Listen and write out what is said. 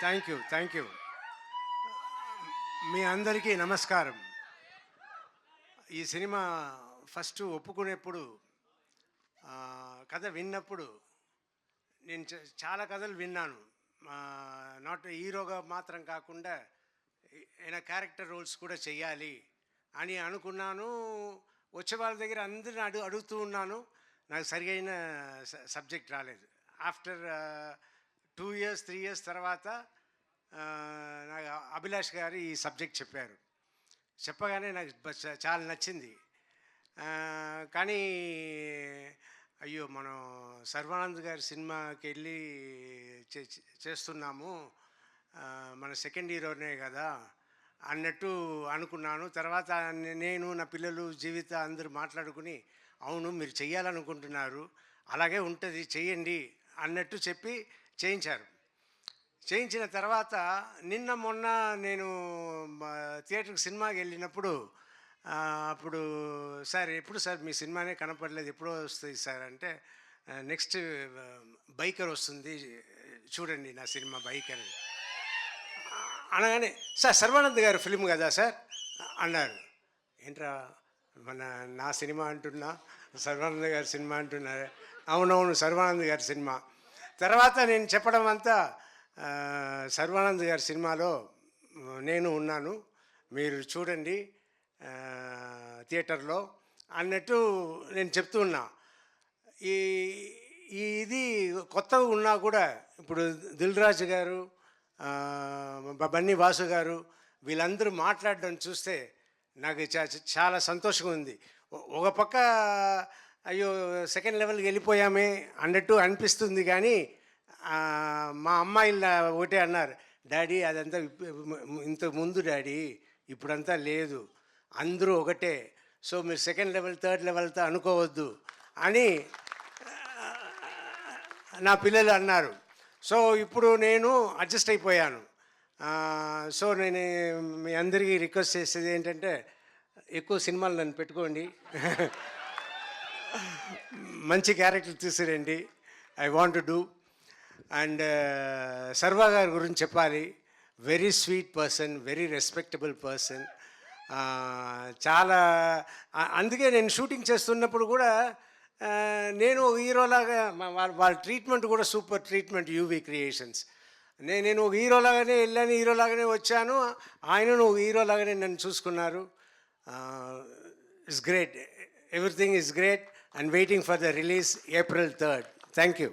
Thank you. మీ అందరికీ నమస్కారం. ఈ సినిమా ఫస్ట్ ఒప్పుకునేప్పుడు కథ విన్నప్పుడు నేను చాలా కథలు విన్నాను. నాట్ హీరోగా మాత్రం కాకుండా ఏమైనా క్యారెక్టర్ రోల్స్ కూడా చెయ్యాలి అని అనుకున్నాను. వచ్చే వాళ్ళ దగ్గర అందరిని అడుగుతూ ఉన్నాను. నాకు సరియైన సబ్జెక్ట్ రాలేదు. ఆఫ్టర్ 2 years 3 years తర్వాత నాకు అభిలాష్ గారు ఈ సబ్జెక్ట్ చెప్పారు. చెప్పగానే నాకు చాలా నచ్చింది. కానీ అయ్యో, మనం సర్వానంద్ గారి సినిమాకి వెళ్ళి చేస్తున్నాము, మన సెకండ్ హీరోనే కదా అన్నట్టు అనుకున్నాను. తర్వాత నేను, నా పిల్లలు, జీవిత అందరూ మాట్లాడుకుని, అవును మీరు చెయ్యాలనుకుంటున్నారు, అలాగే ఉంటుంది, చెయ్యండి అన్నట్టు చెప్పి చేయించారు. చేయించిన తర్వాత నిన్న మొన్న నేను థియేటర్కి సినిమాకి వెళ్ళినప్పుడు అప్పుడు సార్ ఎప్పుడు సార్ మీ సినిమానే కనపడలేదు, ఎప్పుడో వస్తుంది సార్ అంటే, నెక్స్ట్ బైకర్ వస్తుంది చూడండి నా సినిమా బైకర్ అనగానే, సార్ సర్వానంద్ గారు ఫిల్మ్ కదా సార్ అన్నారు. ఏంట్రా నా సినిమా అంటున్నా, సర్వానంద్ గారి సినిమా అంటున్నారు. అవునవును సర్వానంద్ గారి సినిమా. తర్వాత నేను చెప్పడం అంతా, సర్వానంద్ గారి సినిమాలో నేను ఉన్నాను, మీరు చూడండి థియేటర్లో అన్నట్టు నేను చెప్తూ ఉన్నా. ఇది కొత్తగా ఉన్నా కూడా ఇప్పుడు దిల్ రాజు గారు, బన్నీ వాసు గారు వీళ్ళందరూ మాట్లాడడం చూస్తే నాకు చాలా సంతోషంగా ఉంది. ఒక పక్క అయ్యో సెకండ్ లెవెల్కి వెళ్ళిపోయామే అన్నట్టు అనిపిస్తుంది. కానీ మా అమ్మాయిలు ఒకటే అన్నారు, డాడీ అదంతా ఇంతకు ముందు డాడీ, ఇప్పుడంతా లేదు, అందరూ ఒకటే, సో మీరు సెకండ్ లెవెల్ థర్డ్ లెవెల్తో అనుకోవద్దు అని నా పిల్లలు అన్నారు. సో ఇప్పుడు నేను అడ్జస్ట్ అయిపోయాను. సో నేను మీ అందరికీ రిక్వెస్ట్ చేసేది ఏంటంటే, ఎక్కువ సినిమాలు నన్ను పెట్టుకోండి, మంచి క్యారెక్టర్ తీసుకురండి, I want to do. And Sarva గారి గురించి చెప్పాలి, very sweet person, very respectable person. చాలా అందుకే నేను షూటింగ్ చేస్తున్నప్పుడు కూడా నేను హీరోలాగా వాళ్ళ ట్రీట్మెంట్ కూడా సూపర్ ట్రీట్మెంట్, యూవీ క్రియేషన్స్. నేను ఒక హీరోలాగానే వెళ్ళాను, హీరోలాగానే వచ్చాను, ఆయనను ఒక హీరోలాగానే నన్ను చూసుకున్నారు. It's great, everything is great. And waiting for the release April 3rd. Thank you.